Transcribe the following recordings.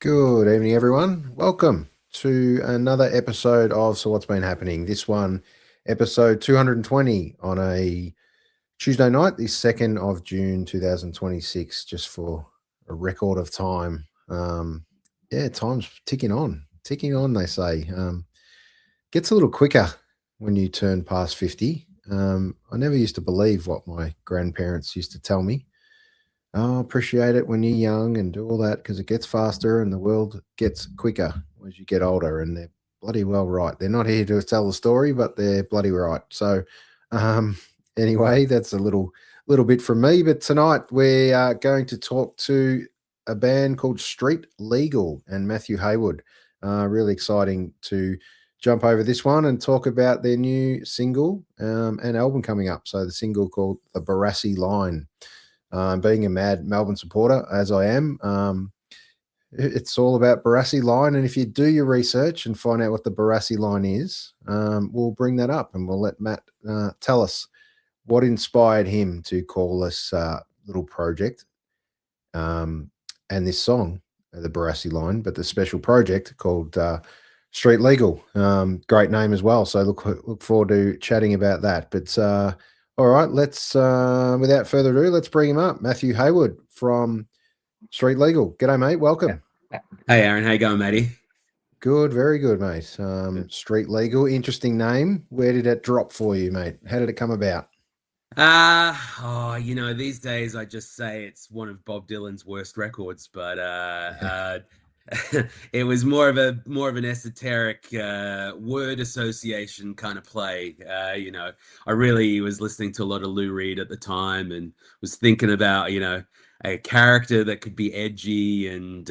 Good evening, everyone. Welcome to another episode of So What's Been Happening. This one, episode 220 on a Tuesday night, the 2nd of June 2026, just for a record of time. Time's ticking on, they say. Gets a little quicker when you turn past 50. I never used to believe what my grandparents used to tell me. Oh, appreciate it when you're young and do all that because it gets faster and the world gets quicker as you get older. And they're bloody well right. They're not here to tell the story, but they're bloody right. So, anyway, that's a little bit from me. But tonight we are going to talk to a band called Street Legal and Matthew Hayward. Really exciting to jump over this one and talk about their new single and album coming up. So the single called The Barassi Line. Being a mad Melbourne supporter, as I am, it's all about Barassi Line. And if you do your research and find out what the Barassi Line is, we'll bring that up and we'll let Matt tell us what inspired him to call this little project and this song, the Barassi Line, but the special project called Street Legal. Great name as well. So look forward to chatting about that. But all right, let's, without further ado, let's bring him up. Matthew Hayward from Street Legal. G'day, mate. Welcome. Hey, Aaron. How you going, matey? Good. Very good, mate. Street Legal, interesting name. Where did it drop for you, mate? How did it come about? These days I just say it's one of Bob Dylan's worst records, but it was more of an esoteric word association kind of play. I really was listening to a lot of Lou Reed at the time and was thinking about, a character that could be edgy and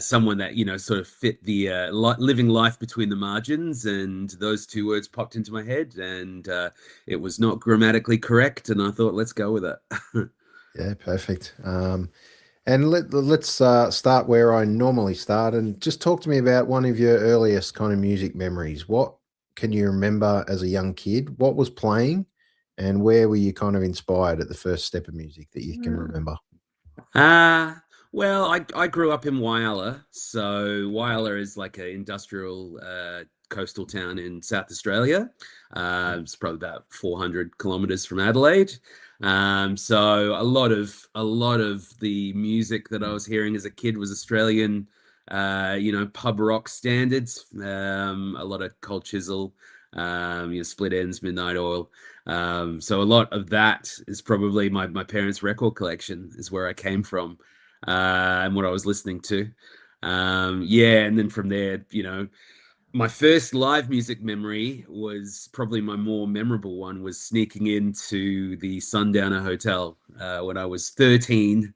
someone that, sort of fit the living life between the margins. And those two words popped into my head and it was not grammatically correct. And I thought, let's go with it. Yeah, perfect. And let's start where I normally start and just talk to me about one of your earliest kind of music memories. What can you remember as a young kid? What was playing and where were you kind of inspired at the first step of music that you can remember? Well, I grew up in Whyalla. So Whyalla is like an industrial coastal town in South Australia. It's probably about 400 kilometers from Adelaide. So a lot of the music that I was hearing as a kid was Australian, pub rock standards. A lot of Cold Chisel, Split Ends, Midnight Oil. So a lot of that is probably my parents' record collection is where I came from, and what I was listening to. And then from there, my first live music memory was probably my more memorable one was sneaking into the Sundowner Hotel. When I was 13,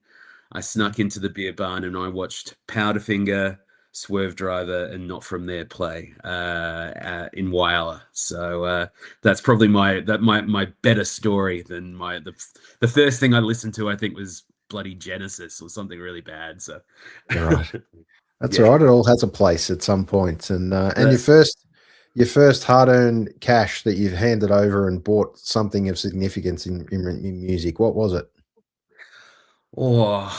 I snuck into the beer barn and I watched Powderfinger, Swerve Driver, and Not From There play in Whyalla. So that's probably my better story than the first thing I listened to. I think was bloody Genesis or something really bad. So. Right. That's all right. It all has a place at some point. And your first hard-earned cash that you've handed over and bought something of significance in music, what was it? Oh,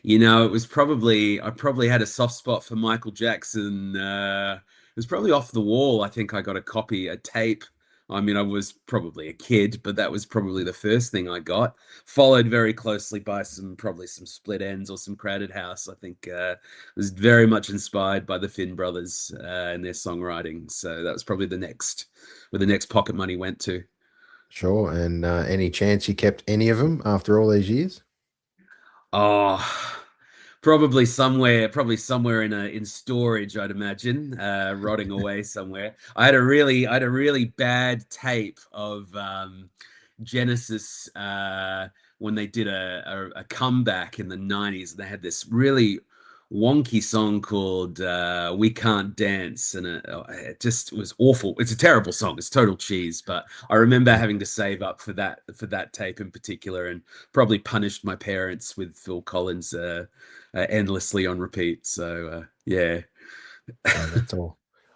it was I probably had a soft spot for Michael Jackson. It was probably Off the Wall. I think I got a tape. I mean, I was probably a kid, but that was probably the first thing I got, followed very closely by probably some Split Ends or some Crowded House. I think was very much inspired by the Finn brothers and their songwriting. So that was probably where the next pocket money went to. Sure. And any chance you kept any of them after all these years? Oh, probably somewhere in storage, I'd imagine, rotting away somewhere. I had a really bad tape of Genesis when they did a comeback in the 90s. They had this really wonky song called We Can't Dance, and it just was awful. It's a terrible song. It's total cheese, but I remember having to save up for that tape in particular, and probably punished my parents with Phil Collins endlessly on repeat. So yeah. That's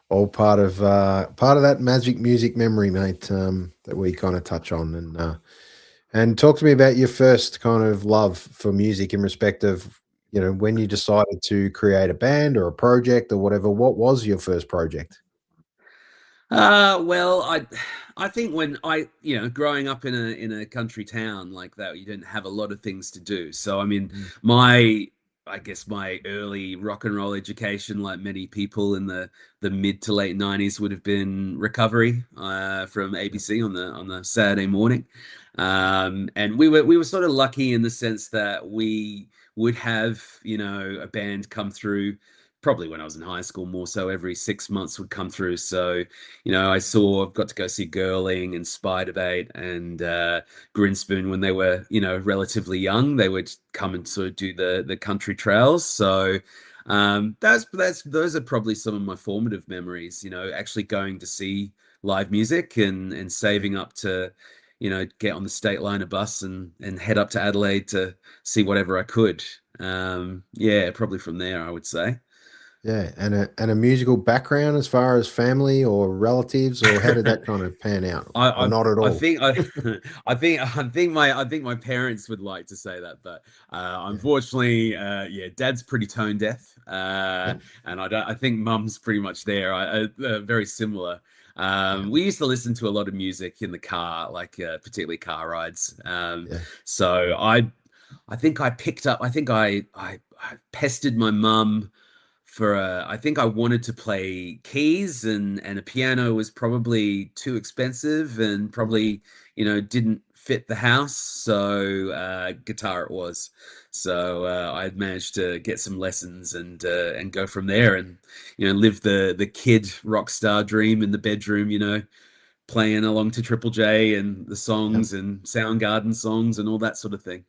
all part of that magic music memory, mate, that we kind of touch on. And talk to me about your first kind of love for music in respect of when you decided to create a band or a project or whatever, what was your first project? Well, I think when growing up in a country town like that, you didn't have a lot of things to do. So, I mean, I guess my early rock and roll education, like many people in the mid to late 90s, would have been Recovery from ABC on the Saturday morning. And we were sort of lucky in the sense that we would have, a band come through. Probably when I was in high school, more so every 6 months would come through. So, got to go see Girling and Spiderbait and Grinspoon when they were, relatively young. They would come and sort of do the country trails. So those are probably some of my formative memories, actually going to see live music and saving up to, get on the State Liner bus and head up to Adelaide to see whatever I could. Probably from there, I would say. Yeah, and a musical background as far as family or relatives, or how did that kind of pan out? Or not at all? I think my parents would like to say that, but unfortunately, Dad's pretty tone deaf, and I think Mum's pretty much there. Very similar. We used to listen to a lot of music in the car, like particularly car rides. So I think I picked up. I think I pestered my mum. I think I wanted to play keys, and a piano was probably too expensive and probably, didn't fit the house. So guitar it was. So I managed to get some lessons and go from there and, live the kid rock star dream in the bedroom, playing along to Triple J and the songs and Soundgarden songs and all that sort of thing.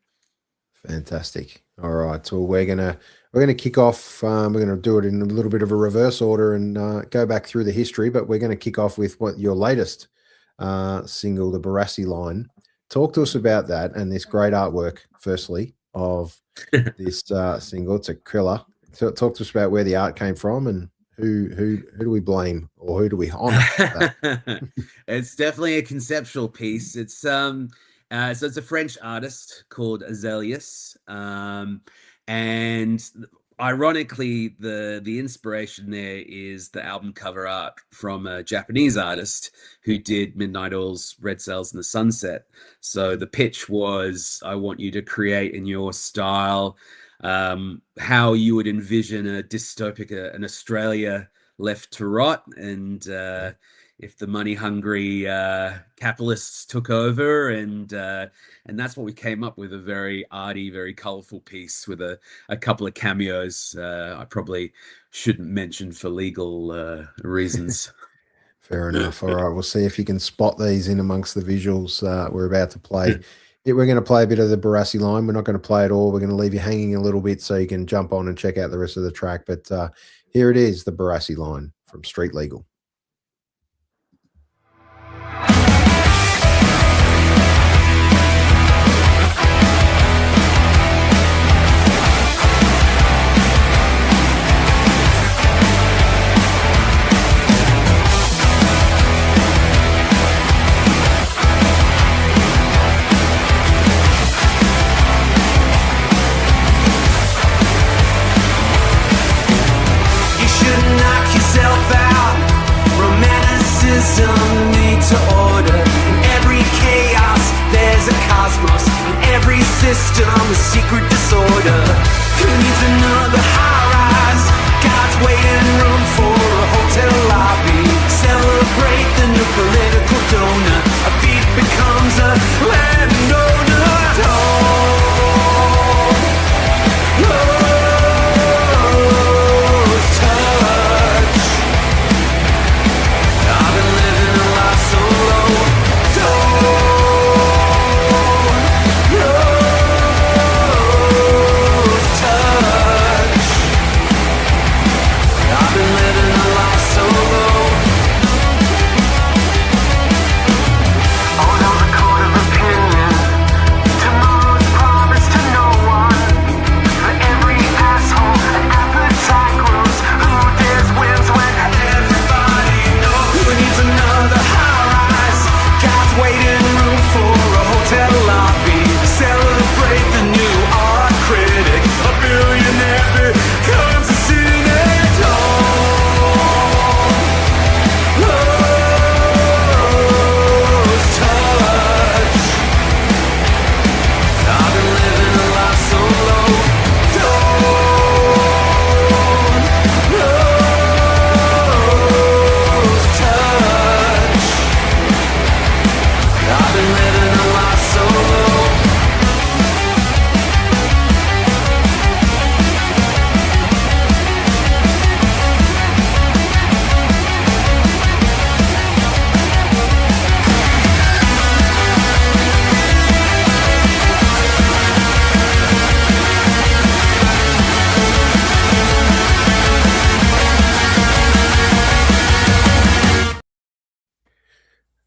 Fantastic. All right. So we're gonna kick off. We're gonna do it in a little bit of a reverse order and go back through the history. But we're gonna kick off with what your latest single, the Barassi Line. Talk to us about that and this great artwork. Firstly, of this single, it's a killer. So talk to us about where the art came from and who do we blame or who do we honor? It's definitely a conceptual piece. It's so it's a French artist called Azelius, and ironically, the inspiration there is the album cover art from a Japanese artist who did Midnight Oil's Red Sails in the Sunset. So the pitch was, I want you to create in your style how you would envision a dystopic, an Australia left to rot, and if the money-hungry capitalists took over, and that's what we came up with, a very arty, very colourful piece with a couple of cameos I probably shouldn't mention for legal reasons. Fair enough. All right, we'll see if you can spot these in amongst the visuals we're about to play. We're going to play a bit of the Barassi Line. We're not going to play it all. We're going to leave you hanging a little bit so you can jump on and check out the rest of the track. But here it is, the Barassi Line from Street Legal. Knock yourself out.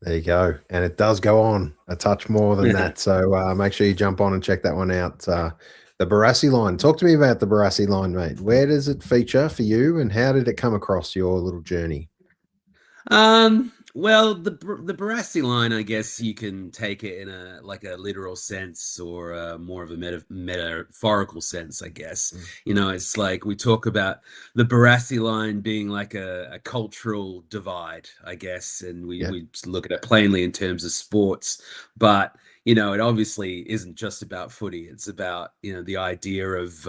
There you go. And it does go on a touch more than that. So make sure you jump on and check that one out. The Barassi Line. Talk to me about the Barassi Line, mate. Where does it feature for you, and how did it come across your little journey? Well, the Barassi line, I guess you can take it in a like a literal sense or more of a metaphorical sense, I guess. Mm. You know, it's like we talk about the Barassi line being like a cultural divide, I guess, and Yeah. we look at it plainly in terms of sports, but you know, it obviously isn't just about footy. It's about, you know, the idea of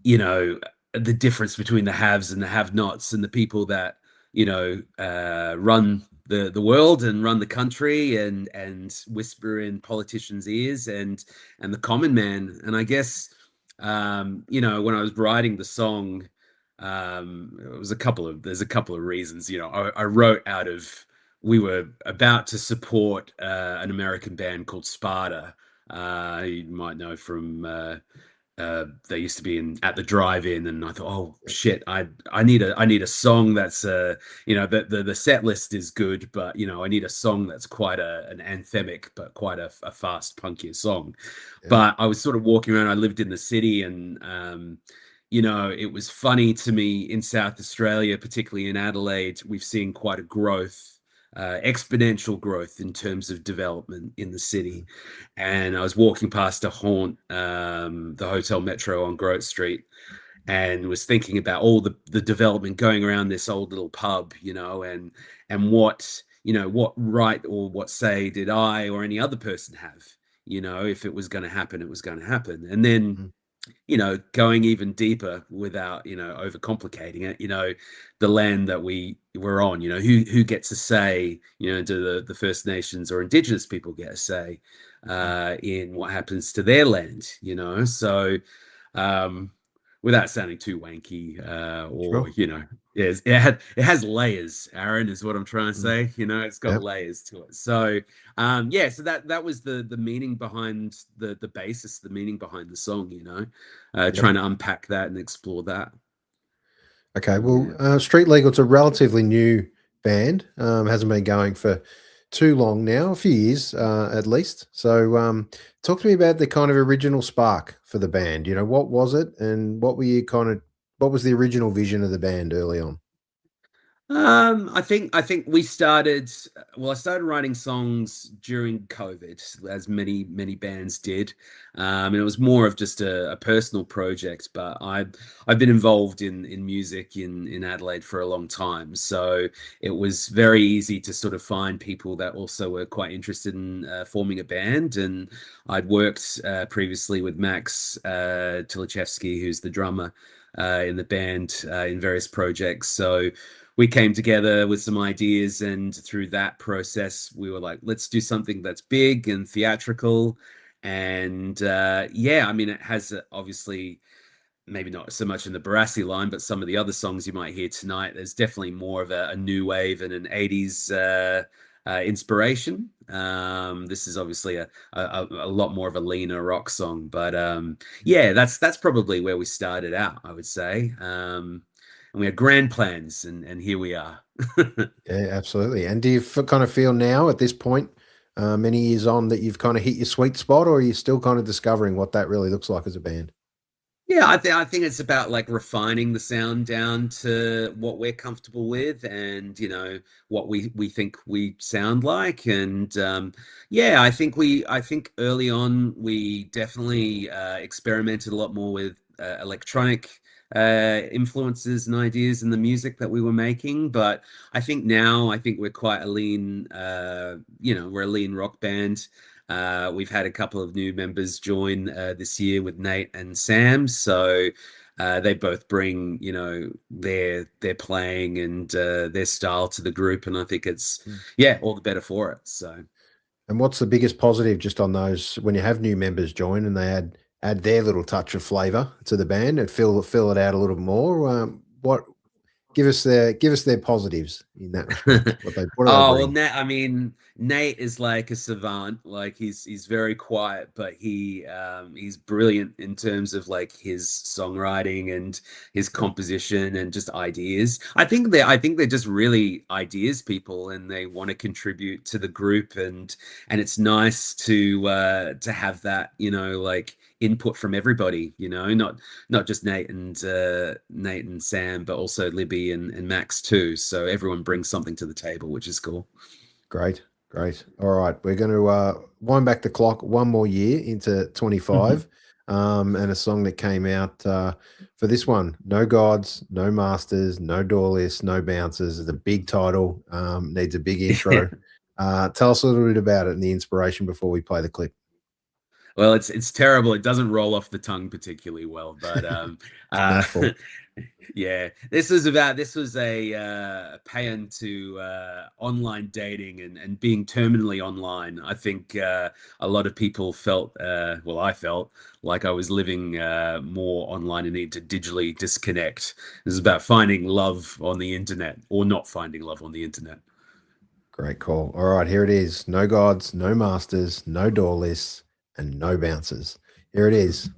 you know, the difference between the haves and the have-nots and the people that, you know, run the world and run the country and whisper in politicians' ears and the common man. And I guess, you know, when I was writing the song, it was there's a couple of reasons. You know, I wrote out of, we were about to support an American band called Sparta. You might know from they used to be in at the drive-in, and I thought, oh shit, I need a song that's you know, the set list is good, but you know, I need a song that's quite an anthemic but quite a fast punkier song. Yeah. But I was sort of walking around, I lived in the city, and you know, it was funny to me in South Australia, particularly in Adelaide, we've seen quite a growth, exponential growth in terms of development in the city. And I was walking past a haunt, the Hotel Metro on Grote Street, and was thinking about all the development going around this old little pub, you know, and what, you know, what right or what say did I or any other person have, you know, if it was going to happen, it was going to happen. And then, Mhm. you know, going even deeper without, you know, overcomplicating it, you know, the land that we were on, you know, who gets a say, you know, do the First Nations or Indigenous people get a say in what happens to their land, you know? So without sounding too wanky or, Sure. you know, yes, it has layers, Aaron, is what I'm trying to Mm. say. You know, it's got Yep. layers to it. So yeah, so that was the meaning behind the basis, the meaning behind the song, you know, Yep. trying to unpack that and explore that. Okay. Yeah. Well, Street Legal, it's a relatively new band. Hasn't been going for too long now, a few years at least. So, talk to me about the kind of original spark for the band. You know, what was it, and what was the original vision of the band early on? I think we started. Well, I started writing songs during COVID, as many bands did. And it was more of just a personal project. But I've been involved in music in Adelaide for a long time, so it was very easy to sort of find people that also were quite interested in forming a band. And I'd worked previously with Max Tilichevsky, who's the drummer in the band in various projects. So we came together with some ideas, and through that process we were like, let's do something that's big and theatrical. And yeah, I mean, it has obviously, maybe not so much in the Barassi line, but some of the other songs you might hear tonight, there's definitely more of a new wave and an 80s inspiration. This is obviously a lot more of a leaner rock song, but yeah, that's probably where we started out, I would say. And we had grand plans, and here we are. Yeah, absolutely. And do you kind of feel now at this point, many years on, that you've kind of hit your sweet spot, or are you still kind of discovering what that really looks like as a band? Yeah, I think it's about like refining the sound down to what we're comfortable with, and you know, what we think we sound like. And yeah, I think early on we definitely experimented a lot more with electronic influences and ideas in the music that we were making. But I think now, I think we're quite a lean, you know, we're a lean rock band. We've had a couple of new members join this year with Nate and Sam, so they both bring, you know, their playing and their style to the group, and I think it's, Mm. yeah, all the better for it. So And what's the biggest positive just on those when you have new members join and they add their little touch of flavor to the band and fill it out a little more? What give us their positives in that respect. What do they Oh bring? well, I mean, Nate is like a savant. Like he's very quiet, but he's brilliant in terms of like his songwriting and his composition and just ideas. I think they're just really ideas people, and they want to contribute to the group, and it's nice to have that, you know, like input from everybody, you know, not just Nate and Sam, but also Libby and Max too. So everyone brings something to the table, which is cool. Great. All right, we're going to wind back the clock one more year into 25, and a song that came out for this one: No Gods, No Masters, No Door Lists, No Bouncers. It's a big title, needs a big intro. Tell us a little bit about it and the inspiration before we play the clip. Well, it's terrible. It doesn't roll off the tongue particularly well, but yeah, this was a paean to online dating and being terminally online. I think a lot of people felt, well, I felt like I was living more online and need to digitally disconnect. This is about finding love on the internet or not finding love on the internet. Great call. All right, here it is: No Gods, No Masters, No Door Lists, and No Bouncers. Here it is.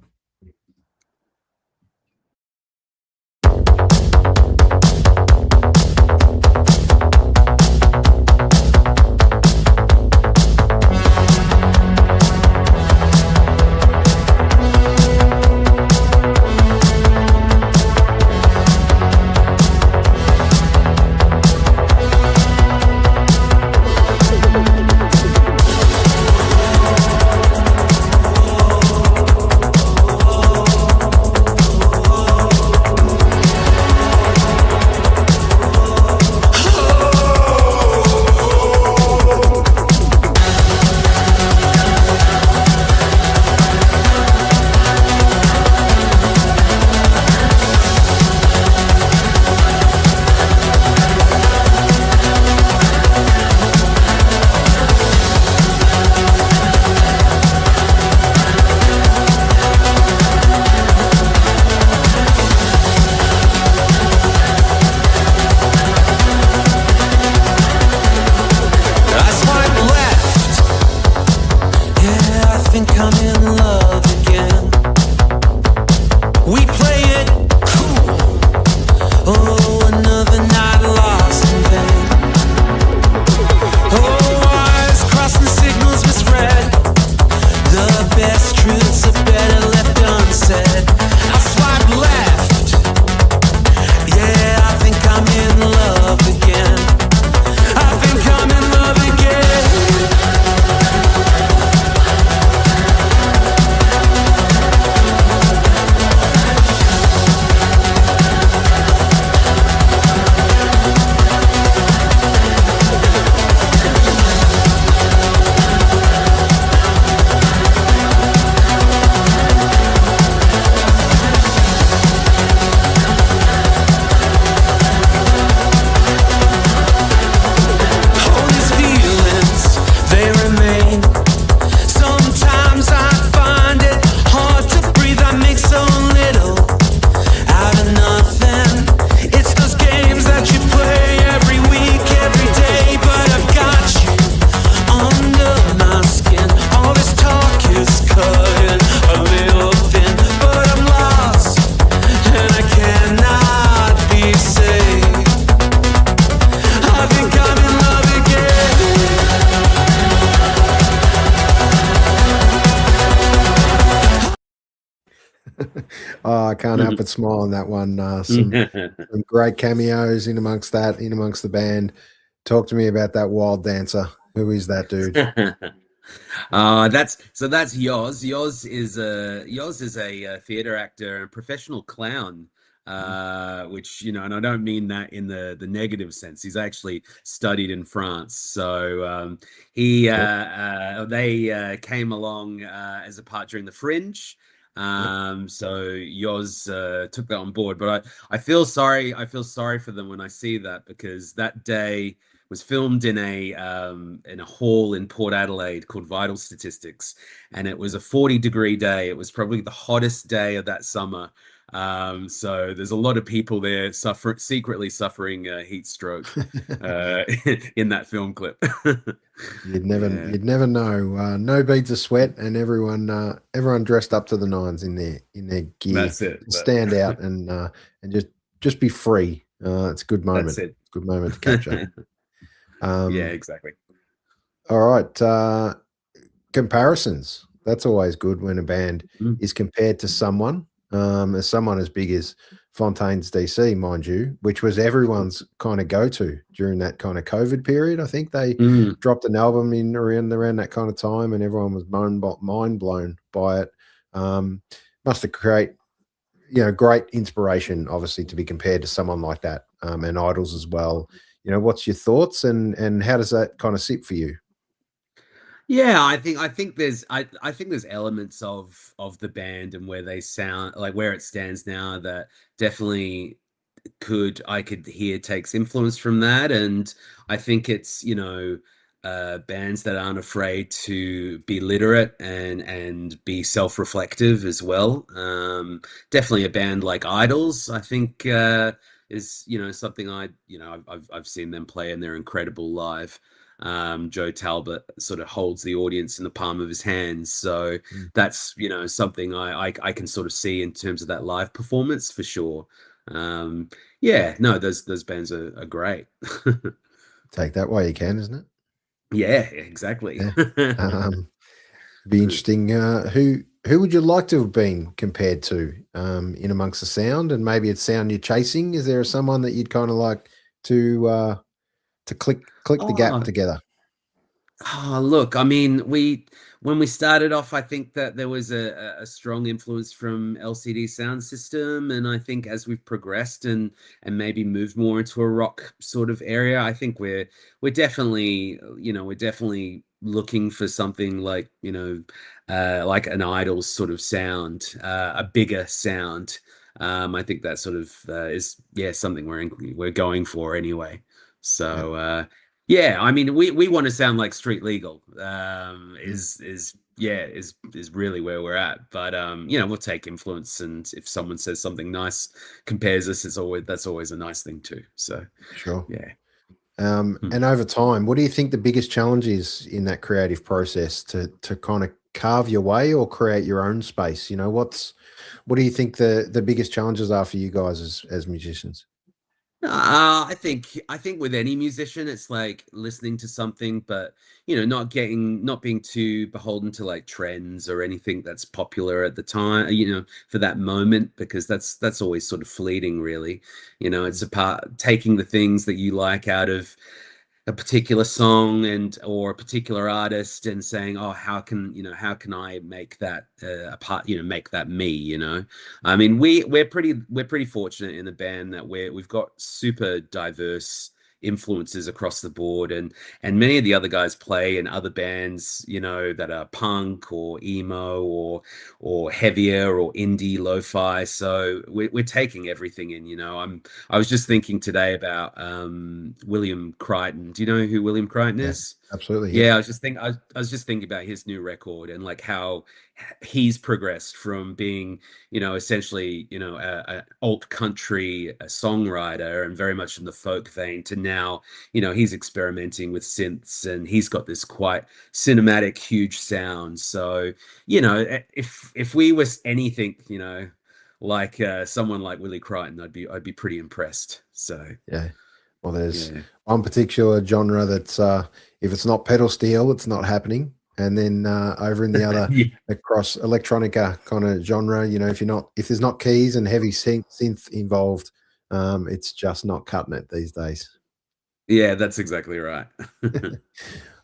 Oh, I can't help but smile on that one. Some great cameos in amongst the band. Talk to me about that wild dancer. Who is that dude? That's Yoz. Yoz is a theater actor and professional clown. Which, you know, and I don't mean that in the negative sense. He's actually studied in France. So they came along as a part during the Fringe. So Yoz took that on board, but I feel sorry for them when I see that, because that day was filmed in a hall in Port Adelaide called Vital Statistics, and it was a 40-degree day. It was probably the hottest day of that summer. So there's a lot of people there secretly suffering heat stroke in that film clip. You'd never know. No beads of sweat, and everyone dressed up to the nines in their gear. That's it. Stand out and just be free. It's a good moment. That's it. Good moment to capture. Yeah, exactly. All right. Comparisons. That's always good when a band is compared to someone as big as Fontaines D.C, mind you, which was everyone's kind of go-to during that kind of COVID period. I think they dropped an album in around that kind of time, and everyone was mind blown by it. Must have created, great inspiration, obviously, to be compared to someone like that, and idols as well. What's your thoughts, and how does that kind of sit for you? Yeah, I think there's elements of the band and where they sound, like where it stands now, that definitely I could hear takes influence from that. And I think it's, bands that aren't afraid to be literate and be self-reflective as well. Definitely a band like Idols, I think, is, something I've seen them play, and they're incredible live. Joe Talbot sort of holds the audience in the palm of his hands, so that's something I can sort of see in terms of that live performance for sure. Those bands are great. Take that while you can, isn't it? Yeah, exactly. Yeah. Be interesting. Who would you like to have been compared to in amongst the sound, and maybe it's sound you're chasing? Is there someone that you'd kind of like to click the gap together? Look, I mean, when we started off, I think that there was a strong influence from LCD Sound System, and I think as we've progressed and maybe moved more into a rock sort of area, I think we're definitely looking for something like like an Idols sort of sound, a bigger sound. I think that sort of is something we're going for anyway. So I mean, we want to sound like Street Legal. Is really where we're at. But we'll take influence, and if someone says something nice, compares us, that's always a nice thing too. So sure, yeah. And over time, what do you think the biggest challenge is in that creative process to kind of carve your way or create your own space? What do you think the biggest challenges are for you guys as musicians? I think with any musician, it's like listening to something, but not being too beholden to like trends or anything that's popular at the time, for that moment, because that's always sort of fleeting, really. It's about taking the things that you like out of a particular song or a particular artist and saying, oh, how can I make that a part, make that me. I mean, we're pretty fortunate in the band that we've got super diverse influences across the board, and many of the other guys play in other bands that are punk or emo or heavier or indie lo-fi, so we're taking everything in. I was just thinking today about William Crichton. Do you know who William Crichton is? Absolutely. Yeah, I was just thinking about his new record and like how he's progressed from being, essentially, a alt country songwriter and very much in the folk vein to now, he's experimenting with synths, and he's got this quite cinematic, huge sound. So, if we was anything, like someone like Willie Crichton, I'd be pretty impressed. So yeah. Well, there's one particular genre that's if it's not pedal steel, it's not happening. And then over in the other across electronica kind of genre, if there's not keys and heavy synth involved, it's just not cutting it these days. Yeah, that's exactly right.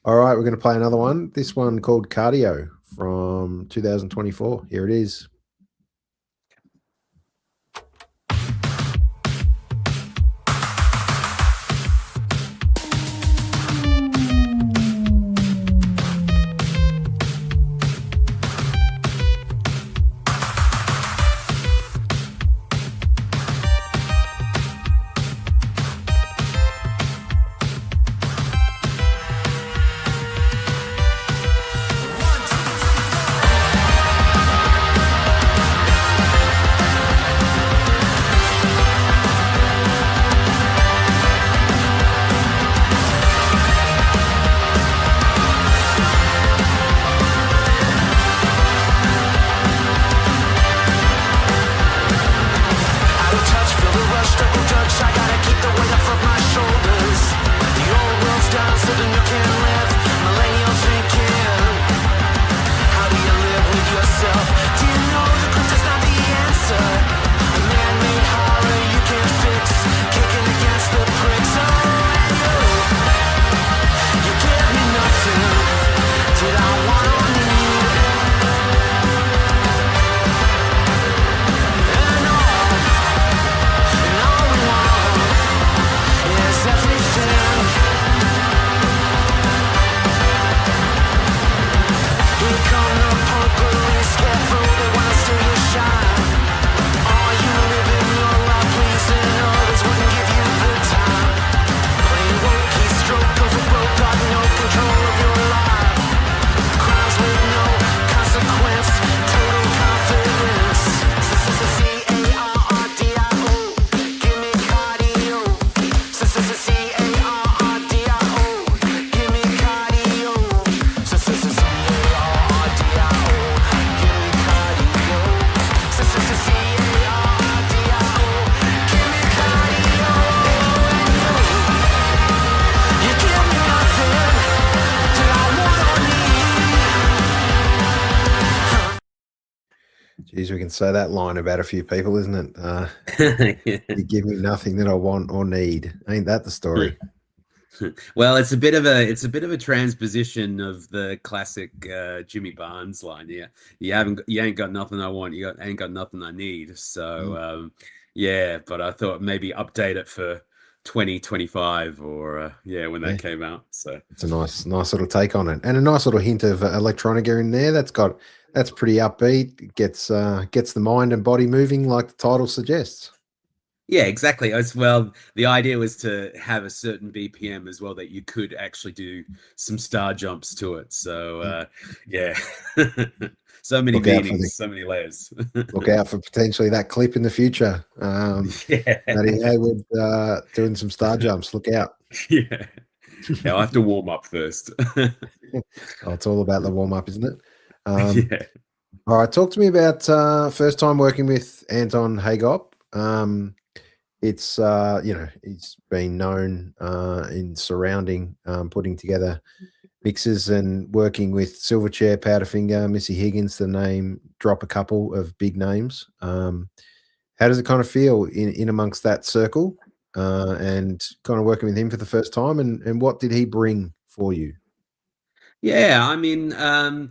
All right, we're going to play another one. This one called Cardio from 2024. Here it is. Geez, we can say that line about a few people, isn't it? Yeah. You give me nothing that I want or need. Ain't that the story? Well, it's a bit of a transposition of the classic Jimmy Barnes line. Yeah, you ain't got nothing I want. Ain't got nothing I need. So yeah, but I thought maybe update it for 2025 or yeah, when that came out. So it's a nice little take on it, and a nice little hint of electronica in there. That's pretty upbeat. It gets the mind and body moving, like the title suggests. Yeah, exactly. As well, the idea was to have a certain BPM as well that you could actually do some star jumps to it. So yeah, so many meanings, so many layers. Look out for potentially that clip in the future. Matthew Hayward doing some star jumps. Look out. Yeah, I'll have to warm up first. It's all about the warm up, isn't it? Yeah. All right, talk to me about first time working with Anton Hagop. It's he's been known in surrounding putting together mixes and working with Silverchair, Powderfinger, Missy Higgins, to name drop a couple of big names. How does it kind of feel in amongst that circle and kind of working with him for the first time, and what did he bring for you? Yeah, I mean, I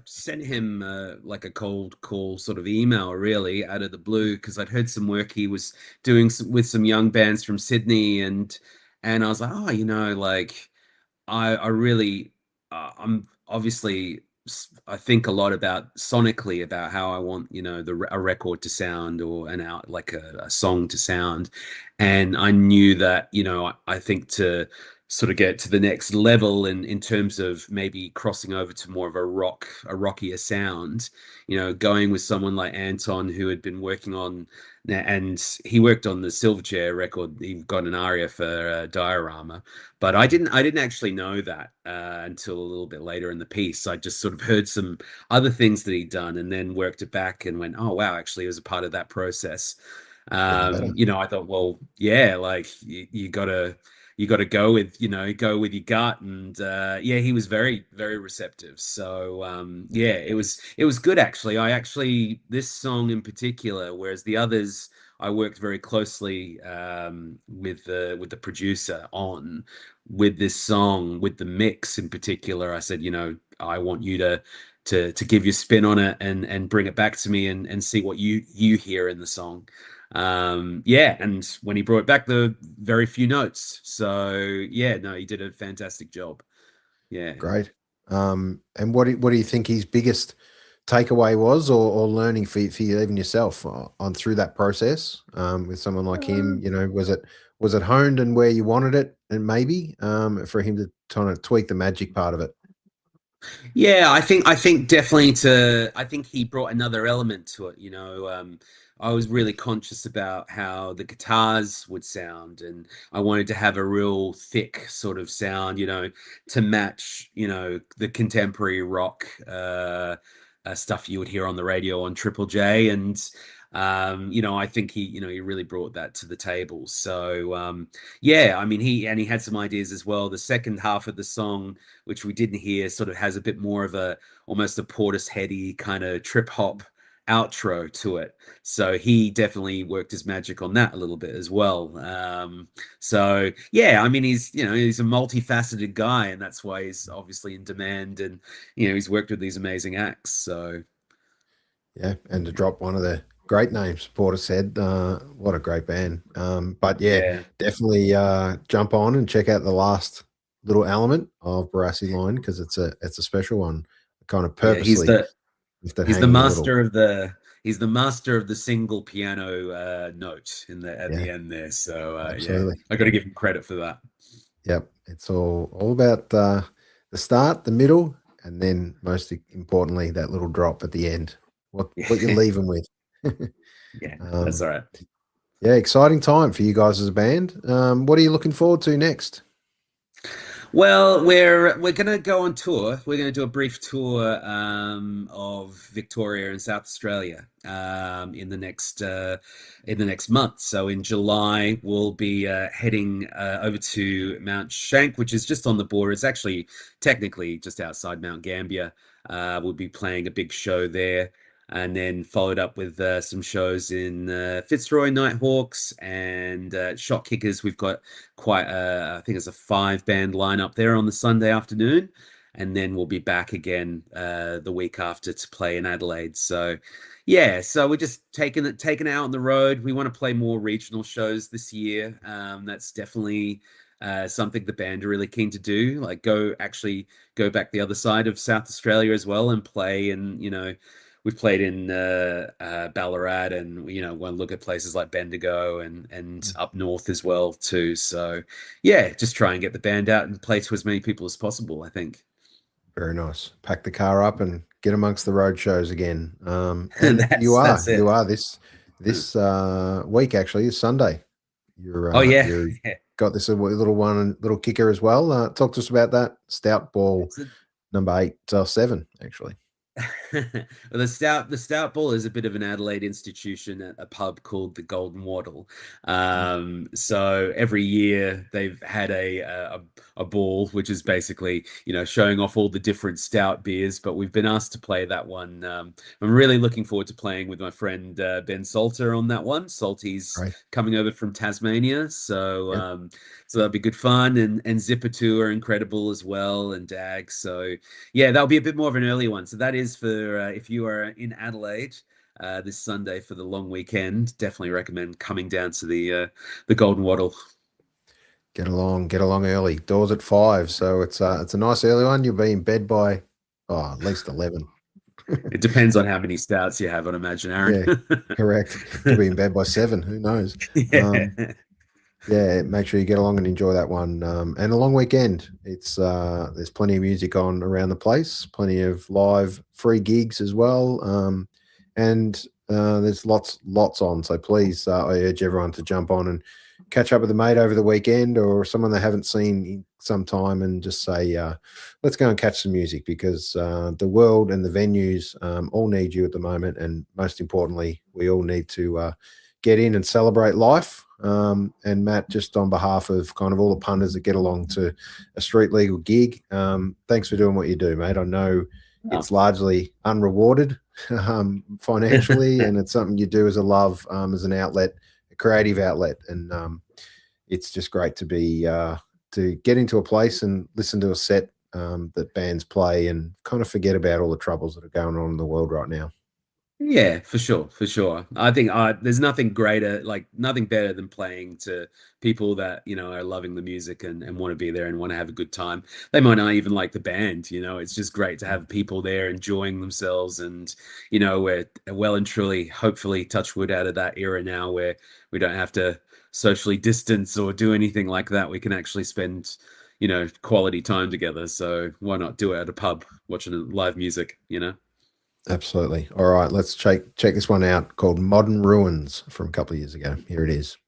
sent him like a cold call sort of email, really, out of the blue, because I'd heard some work he was doing with some young bands from Sydney, and I was like, oh, like I really, I'm obviously, I think a lot about sonically, about how I want, a record to sound, or like a song to sound, and I knew that, I think to sort of get to the next level in terms of maybe crossing over to more of a rockier sound, going with someone like Anton, who had been working on, and he worked on the Silverchair record. He got an ARIA for Diorama, but I didn't actually know that until a little bit later in the piece. I just sort of heard some other things that he'd done, and then worked it back and went, oh wow, actually it was a part of that process. I thought, well, yeah, like you gotta go with your gut, and he was very, very receptive. So it was good, actually. This song in particular, whereas the others I worked very closely with the producer on, with this song, with the mix in particular, I said, I want you to give your spin on it and bring it back to me and see what you hear in the song. And when he brought back the very few notes, so he did a fantastic job. Great. And what do you think his biggest takeaway was, or learning for you, even yourself, on through that process with someone like him? Was it honed and where you wanted it, and maybe for him to kind of tweak the magic part of it? Yeah, I think definitely I think he brought another element to it. I was really conscious about how the guitars would sound, and I wanted to have a real thick sort of sound, to match, the contemporary rock stuff you would hear on the radio on Triple J. And I think he really brought that to the table. So I mean, he had some ideas as well. The second half of the song, which we didn't hear, sort of has a bit more of almost a Portisheady kind of trip hop outro to it. So he definitely worked his magic on that a little bit as well. So I mean, he's a multifaceted guy, and that's why he's obviously in demand, and he's worked with these amazing acts. So yeah, and to drop one of the great names, Portishead, what a great band. But definitely jump on and check out the last little element of Barassi Line, because it's a special one, kind of purposely. He's the master of the single piano note at the end there. So I got to give him credit for that. Yep, it's all about the start, the middle, and then most importantly that little drop at the end. What you leave them with. That's all right. Yeah, exciting time for you guys as a band. What are you looking forward to next? Well, we're gonna go on tour. We're gonna do a brief tour of Victoria and South Australia in the next month. So in July, we'll be heading over to Mount Shank, which is just on the border. It's actually technically just outside Mount Gambier. We'll be playing a big show there, and then followed up with some shows in Fitzroy, Nighthawks, and Shot Kickers. We've got quite I think it's a 5-band lineup there on the Sunday afternoon, and then we'll be back again the week after to play in Adelaide. So yeah, so we're just taking it out on the road. We want to play more regional shows this year. That's definitely something the band are really keen to do, like go back the other side of South Australia as well and play. And we've played in Ballarat, and want to look at places like Bendigo and up north as well too. So yeah, just try and get the band out and play to as many people as possible, I think. Very nice. Pack the car up and get amongst the road shows again. And you are this week, actually, is Sunday. You're got this little kicker as well. Talk to us about that. Stout Ball number 8-7, actually. Well, the Stout Ball is a bit of an Adelaide institution at a pub called the Golden Wattle. So every year they've had a ball, which is basically showing off all the different stout beers. But we've been asked to play that one. I'm really looking forward to playing with my friend Ben Salter on that one. Salty's coming over from Tasmania, so so that'll be good fun. And Zipper 2 are incredible as well, and Dag. So yeah, that'll be a bit more of an early one. So that is for if you are in Adelaide this Sunday for the long weekend. Definitely recommend coming down to the Golden Wattle. Get along early. Doors at 5, so it's a nice early one. You'll be in bed by at least 11. It depends on how many stouts you have, I'd imagine, Aaron. Yeah, correct. You'll be in bed by 7. Who knows? Yeah. Make sure you get along and enjoy that one. And a long weekend. It's there's plenty of music on around the place, plenty of live free gigs as well. And there's lots on. So please, I urge everyone to jump on and catch up with a mate over the weekend, or someone they haven't seen in some time, and just say, let's go and catch some music, because the world and the venues all need you at the moment. And most importantly, we all need to get in and celebrate life. And Matt, just on behalf of kind of all the punters that get along to a street legal gig, thanks for doing what you do, mate. I know it's largely unrewarded financially, and it's something you do as a love, as an outlet, a creative outlet. And it's just great to be to get into a place and listen to a set that bands play, and kind of forget about all the troubles that are going on in the world right now. Yeah, for sure. I think there's nothing greater, like nothing better than playing to people that, are loving the music and want to be there and want to have a good time. They might not even like the band, it's just great to have people there enjoying themselves. And, we're well and truly, hopefully, touch wood, out of that era now where we don't have to socially distance or do anything like that. We can actually spend, quality time together. So why not do it at a pub watching live music, Absolutely. All right, let's check this one out, called Modern Ruins, from a couple of years ago. Here it is.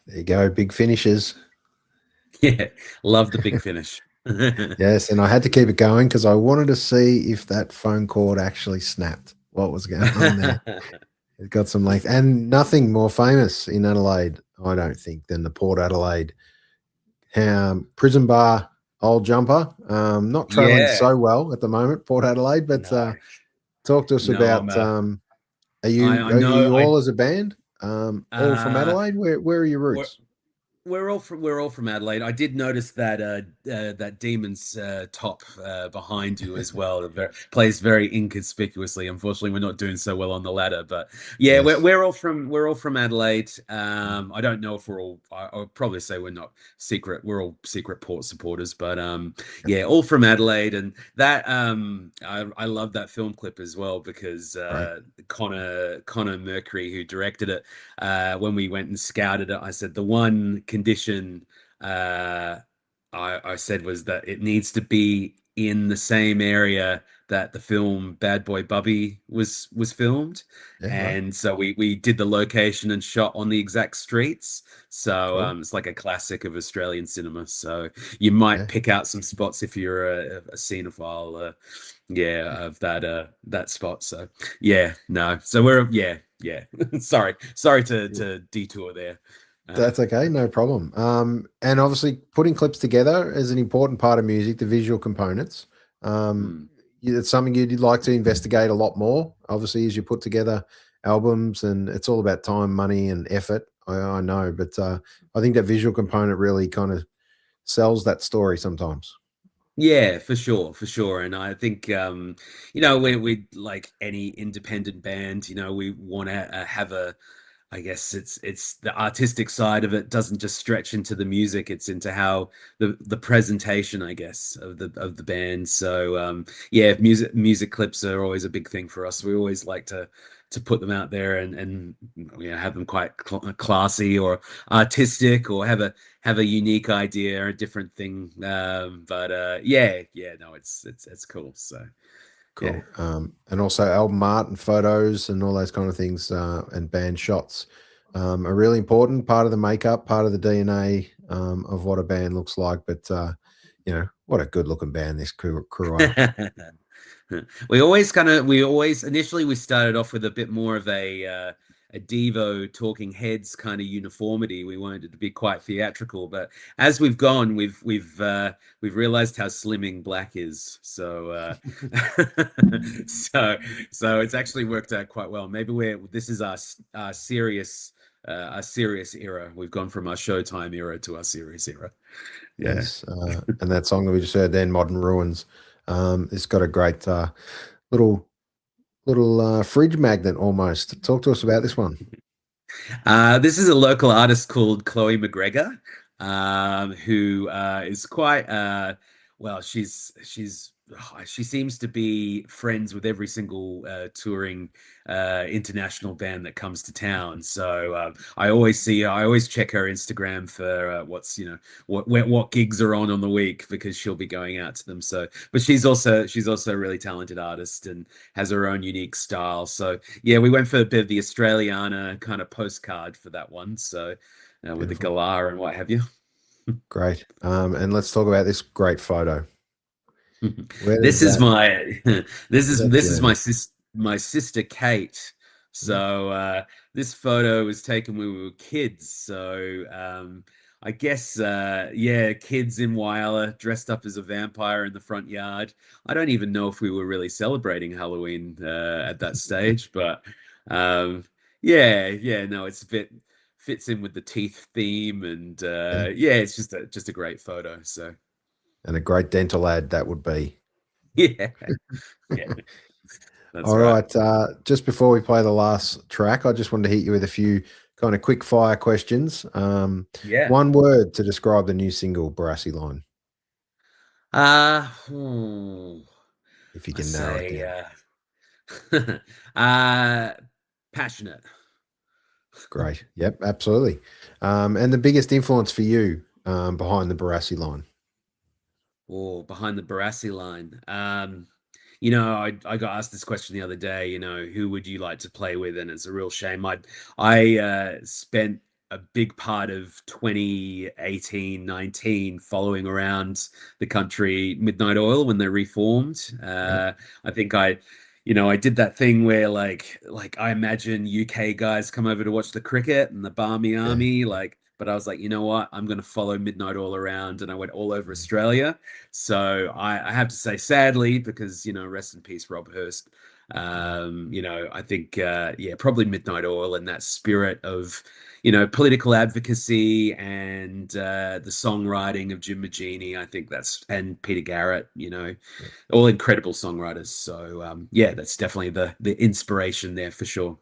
There you go, big finishes. Yeah, love the big finish. Yes, and I had to keep it going because I wanted to see if that phone cord actually snapped. What was going on there? It got some length, and nothing more famous in Adelaide, I don't think, than the Port Adelaide Prison Bar old jumper. Not traveling so well at the moment, Port Adelaide, but talk to us about. Are you all as a band? All from Adelaide? Where are your roots? We're all from Adelaide. I did notice that that Demon's top behind you as well plays very inconspicuously. Unfortunately, we're not doing so well on the ladder, but yeah, yes. we're all from Adelaide. I don't know if we're all. I'll probably say we're not secret. We're all secret Port supporters, but yeah, all from Adelaide, and that I love that film clip as well because Connor Mercury, who directed it, when we went and scouted it, I said the one condition I said was that it needs to be in the same area that the film Bad Boy Bubby was filmed, and so we did the location and shot on the exact streets. So cool. It's like a classic of Australian cinema. So you might pick out some spots if you're a cinephile, of that spot. So so we're sorry to detour there. That's okay, no problem. And obviously putting clips together is an important part of music, the visual components. It's something you'd like to investigate a lot more, obviously, as you put together albums, and it's all about time, money, and effort. I know, but I think that visual component really kind of sells that story sometimes. Yeah, for sure. And I think, we like any independent band, we want to have I guess it's the artistic side of it doesn't just stretch into the music; it's into how the presentation, I guess, of the band. So music clips are always a big thing for us. We always like to put them out there and have them quite classy or artistic, or have a unique idea or a different thing. It's cool. So. Cool. Yeah. And also album art and photos and all those kind of things, and band shots are really important, part of the makeup, part of the DNA of what a band looks like. But what a good looking band this crew are. Initially we started off with a bit more of a Devo Talking Heads kind of uniformity. We wanted it to be quite theatrical, but as we've gone, we've realized how slimming black is. So so it's actually worked out quite well. Maybe this is our serious era. We've gone from our Showtime era to our serious era. Yeah. Yes, and that song that we just heard then, Modern Ruins, it's got a great little fridge magnet almost. Talk to us about this one. This is a local artist called Chloe McGregor, who is quite she seems to be friends with every single touring international band that comes to town. So I always check her Instagram for what gigs are on the week, because she'll be going out to them. So, but she's also a really talented artist and has her own unique style. So yeah, we went for a bit of the Australiana kind of postcard for that one. So with the galah and what have you. Great. And let's talk about this great photo. This is my sister Kate So this photo was taken when we were kids. So I guess yeah, kids in Whyalla dressed up as a vampire in the front yard. I don't even know if we were really celebrating Halloween at that stage, but um, yeah, no, it's a bit fits in with the teeth theme, and Yeah. yeah, it's just a great photo. So And a great dental ad that would be. yeah, yeah, that's All right. right. Just before we play the last track, I just wanted to hit you with a few kind of quick fire questions. Yeah. One word to describe the new single, Barassi Line, Uh, hmm, if you I can narrow it say down. uh, passionate. Great. Yep, absolutely. And the biggest influence for you behind the Barassi Line? Or behind the Barassi line. You know, I got asked this question the other day, you know, who would you like to play with? And it's a real shame. I spent a big part of 2018, 19 following around the country Midnight Oil when they reformed. Yep. I think you know, I did that thing where like I imagine UK guys come over to watch the cricket and the Barmy Yeah. Army, like, but I was like, you know what? I'm going to follow Midnight Oil around, and I went all over Australia. So I have to say, sadly, because you know, rest in peace, Rob Hurst. You know, I think yeah, probably Midnight Oil and that spirit of you know political advocacy and the songwriting of Jim Magini. I think that's and Peter Garrett. You know, Yep. all incredible songwriters. So yeah, that's definitely the inspiration there for sure.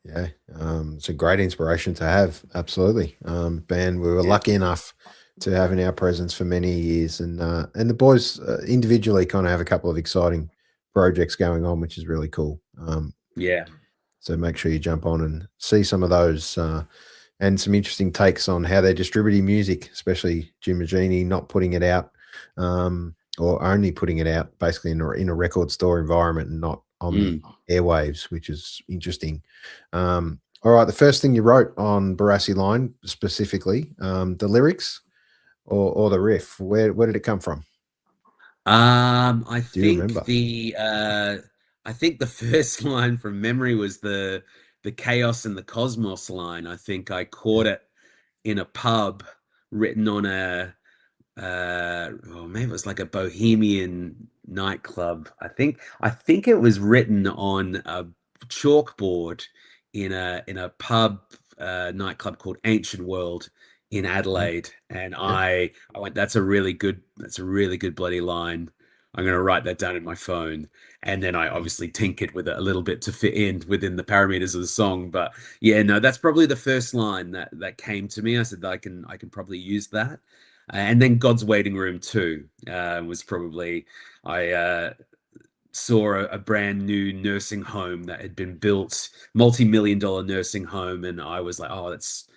Yeah, it's a great inspiration to have. Absolutely, band. We were Yeah, lucky enough to have in our presence for many years, and the boys individually kind of have a couple of exciting projects going on, which is really cool. yeah, So make sure you jump on and see some of those, and some interesting takes on how they're distributing music, especially Jim Magini not putting it out, or only putting it out basically in a record store environment and not on the mm. airwaves, which is interesting. All right, the first thing you wrote on Barassi Line specifically, the lyrics or the riff, where did it come from? I Do you think remember? I think the first line from memory was the chaos and the cosmos line. I think I Yeah, caught it in a pub, written on a oh maybe it was like a bohemian nightclub. I think it was written on a chalkboard in a pub nightclub called Ancient World in yeah, Adelaide, and yeah. I went, that's a really good bloody line. I'm going to write that down in my phone. And then I obviously tinkered with it a little bit to fit in within the parameters of the song. But yeah, no, that's probably the first line that came to me. I said I can probably use that. And then God's Waiting Room too was probably I saw a brand new nursing home that had been built, multi-million-dollar nursing home, and I was like, oh, it's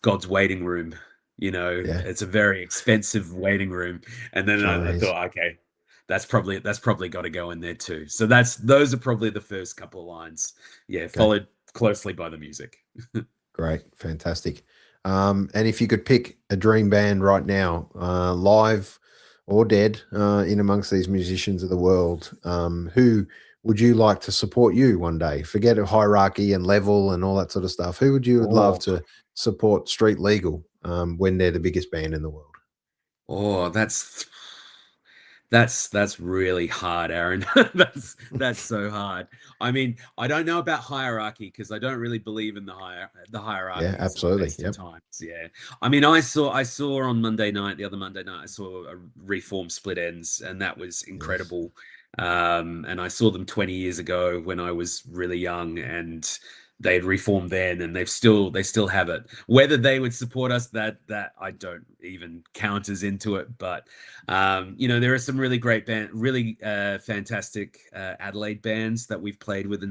God's waiting room. You know, Yeah, it's a very expensive waiting room. And then sure I is. thought, okay, that's probably got to go in there too. So that's those are probably the first couple of lines. Yeah, Okay. followed closely by the music. Great, fantastic. And if you could pick a dream band right now, live or dead, in amongst these musicians of the world, who would you like to support you one day? Forget a hierarchy and level and all that sort of stuff. Who would you love Oh, to support Street Legal when they're the biggest band in the world? oh, that's really hard, Aaron. That's so hard. I mean, I don't know about hierarchy because I don't really believe in the Yeah, hierarchies at the absolutely. best of Yep. times. Yeah. I mean, I saw on Monday night, the other Monday night, I saw a Reform Split Ends, and that was Yes. incredible. And I saw them 20 years ago when I was really young, and they had reformed then, and they still have it. Whether they would support us, that I don't even count as into it, but you know, there are some really great really fantastic Adelaide bands that we've played with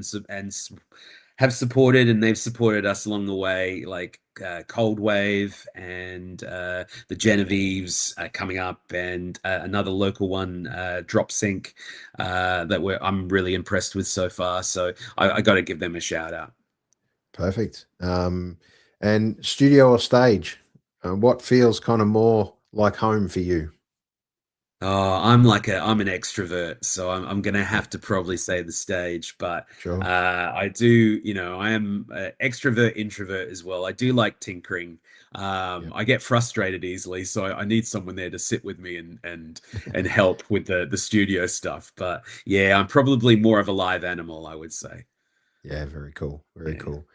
have supported, and they've supported us along the way, like Cold Wave and the Genevieves coming up, and another local one, Drop Sync, I'm really impressed with so far. So I got to give them a shout out. Perfect. And studio or stage, what feels kind of more like home for you? Oh, I'm an extrovert, so I'm gonna Yeah, have to probably say the stage, but sure. I do, I am extrovert, introvert as well. I do like tinkering. Yeah. I get frustrated easily, so I need someone there to sit with me and help with the studio stuff. But yeah, I'm probably more of a live animal, I would say. Yeah, very cool. Very Yeah. cool.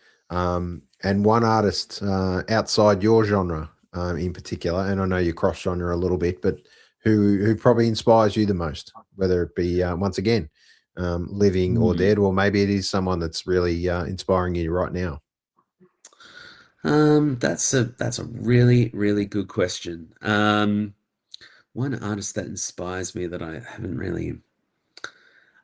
And one artist outside your genre in particular, and I know you cross genre a little bit, but who probably inspires you the most, whether it be once again living or Hmm. dead, or maybe it is someone that's really inspiring you right now. That's a really, really good question. One artist that inspires me that I haven't really.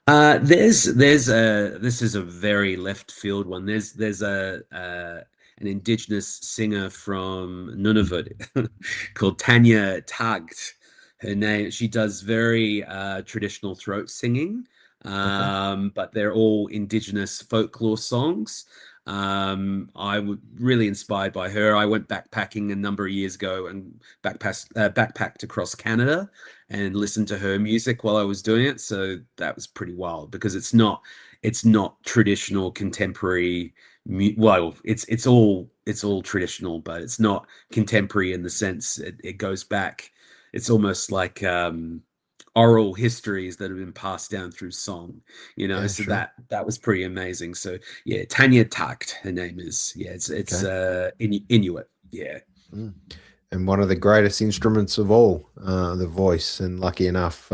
There's a this is a very left field one. There's a an indigenous singer from Nunavut called Tanya Tagt. Her name, she does very traditional throat singing, Okay. but they're all indigenous folklore songs. I was really inspired by her. I went backpacking a number of years ago and backpacked across Canada and listened to her music while I was doing it. So that was pretty wild because it's not traditional contemporary. Well, it's all traditional, but it's not contemporary in the sense it goes back. It's almost like oral histories that have been passed down through song, Yeah, so sure. that was pretty amazing. So yeah, Tanya Takt, her name is. Yeah, it's Okay. Inuit. Yeah. Mm. And one of the greatest instruments of all, the voice. And lucky enough,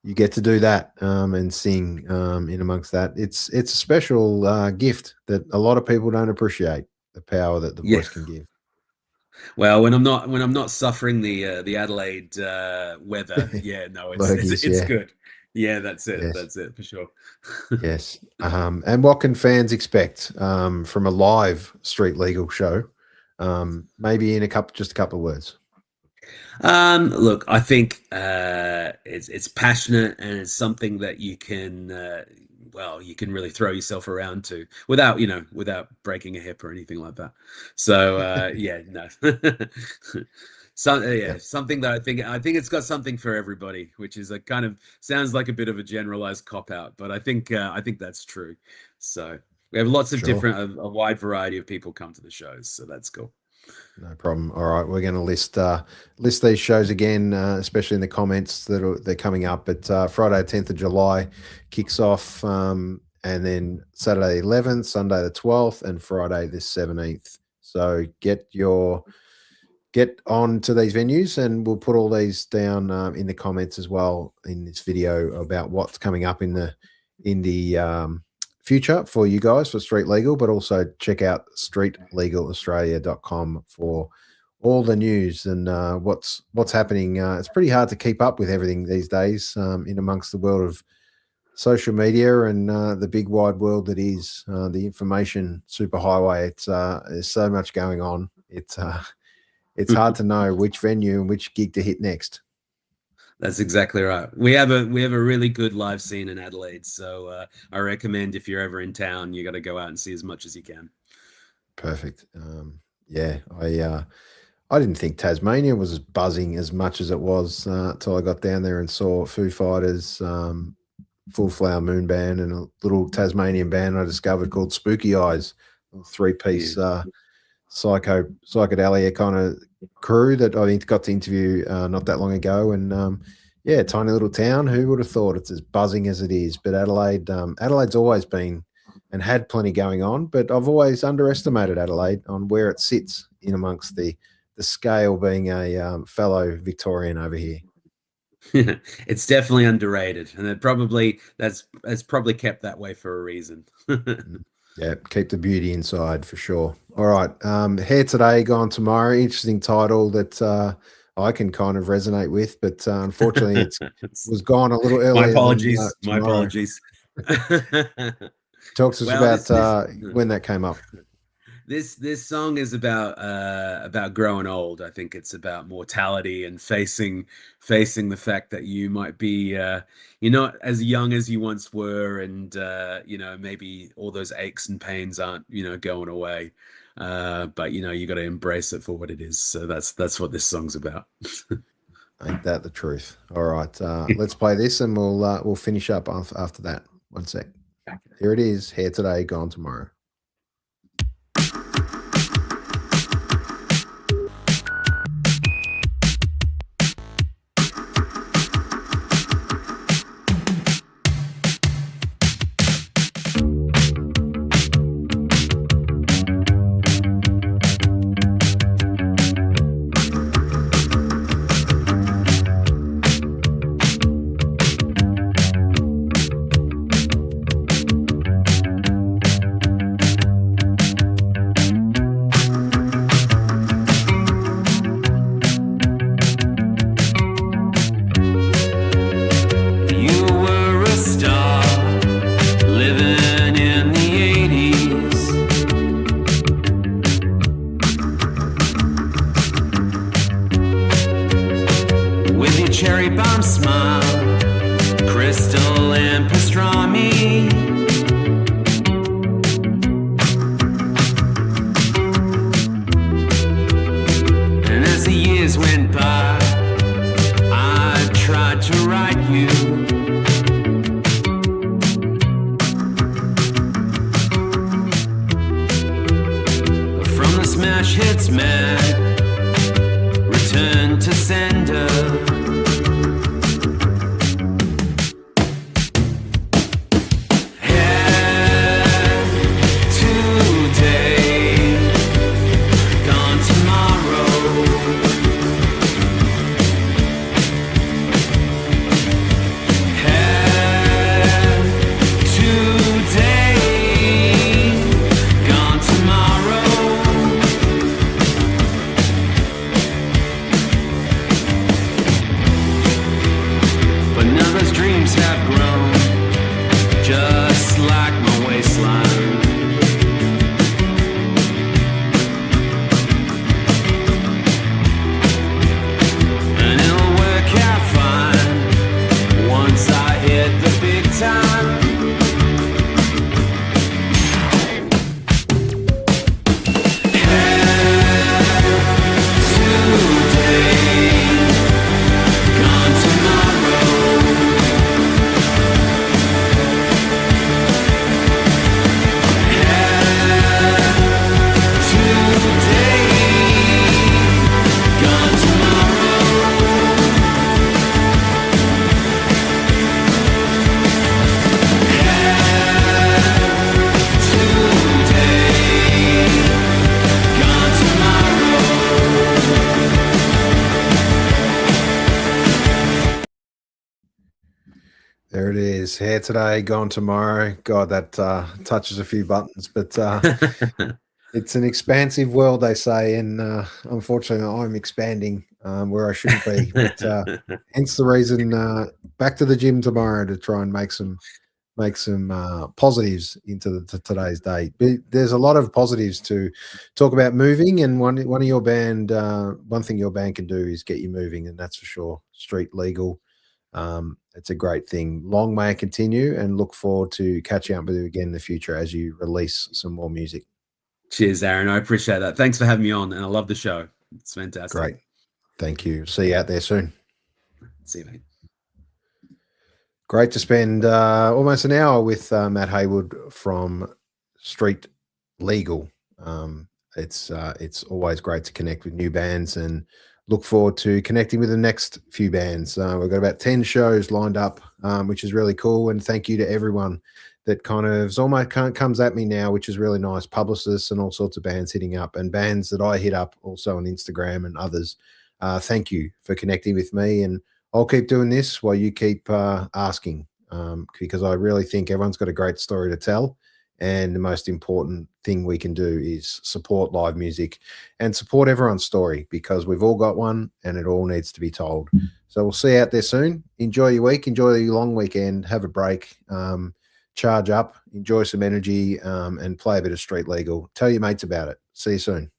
you get to do that and sing in amongst that. It's a special gift that a lot of people don't appreciate the power that the Yeah. voice can give. Well, when I'm not suffering the Adelaide weather, yeah, no, it's Lurgies, it's yeah, good. Yeah, that's it. yes, That's it for sure. yes. And what can fans expect from a live street legal show? Maybe in just a couple of words. Look, I think it's passionate and it's something that you can really throw yourself around to without breaking a hip or anything like that. So yeah, no. Yeah, Yeah, something that I think it's got something for everybody, which is a kind of sounds like a bit of a generalized cop out, but I think that's true. So we have lots of sure. a wide variety of people come to the shows, so that's cool. No problem. All right, we're going to list these shows again, especially in the comments they're coming up. But Friday, 10th of July, kicks off, and then Saturday 11th, Sunday the 12th, and Friday the 17th. So get on to these venues, and we'll put all these down in the comments as well in this video about what's coming up in the future for you guys for Street Legal, but also check out streetlegalaustralia.com for all the news and what's happening. It's pretty hard to keep up with everything these days in amongst the world of social media and the big wide world that is the information superhighway. There's so much going on. It's hard to know which venue and which gig to hit next. That's exactly right. We have a really good live scene in Adelaide, so I recommend if you're ever in town, you got to go out and see as much as you can. Perfect. Yeah, I didn't think Tasmania was as buzzing as much as it was till I got down there and saw Foo Fighters, Full Flower Moon Band, and a little Tasmanian band I discovered called Spooky Eyes, a Yeah. three-piece psychedelia kind of crew that I got to interview not that long ago. And yeah, tiny little town. Who would have thought it's as buzzing as it is? But Adelaide's always been and had plenty going on. But I've always underestimated Adelaide on where it sits in amongst the scale. Being a fellow Victorian over here. It's definitely underrated, and that's probably kept that way for a reason. Mm. Yeah, keep the beauty inside for sure. All right, hair today, gone tomorrow. Interesting title that I can kind of resonate with, but unfortunately, it was gone a little My earlier than apologies. My tomorrow. apologies. Talk to us Well, about when that came up. this song is about growing old. I think it's about mortality and facing the fact that you might be you're not as young as you once were, and maybe all those aches and pains aren't going away. But you got to embrace it for what it is. So that's what this song's about. Ain't that the truth? All right, let's play this, and we'll finish up after that. One sec. Here it is. Here today, gone tomorrow. There it is. Here today, gone tomorrow. God, that touches a few buttons, but it's an expansive world, they say, and unfortunately, I'm expanding where I shouldn't be. But hence the reason, back to the gym tomorrow to try and make some positives into today's day. But there's a lot of positives to talk about moving, and one of your band, one thing your band can do is get you moving, and that's for sure. Street Legal. It's a great thing. Long may it continue, and look forward to catching up with you again in the future as you release some more music. Cheers, Aaron. I appreciate that. Thanks for having me on, and I love the show. It's fantastic. Great. Thank you. See you out there soon. See you, mate. Great to spend almost an hour with Matt Hayward from Street Legal. It's always great to connect with new bands, and look forward to connecting with the next few bands. We've got about 10 shows lined up, which is really cool. And thank you to everyone that kind of almost comes at me now, which is really nice. Publicists and all sorts of bands hitting up, and bands that I hit up also on Instagram and others. Thank you for connecting with me, and I'll keep doing this while you keep asking, because I really think everyone's got a great story to tell. And the most important thing we can do is support live music and support everyone's story, because we've all got one and it all needs to be told. So we'll see you out there soon. Enjoy your week. Enjoy your long weekend. Have a break. Charge up. Enjoy some energy, and play a bit of Street Legal. Tell your mates about it. See you soon.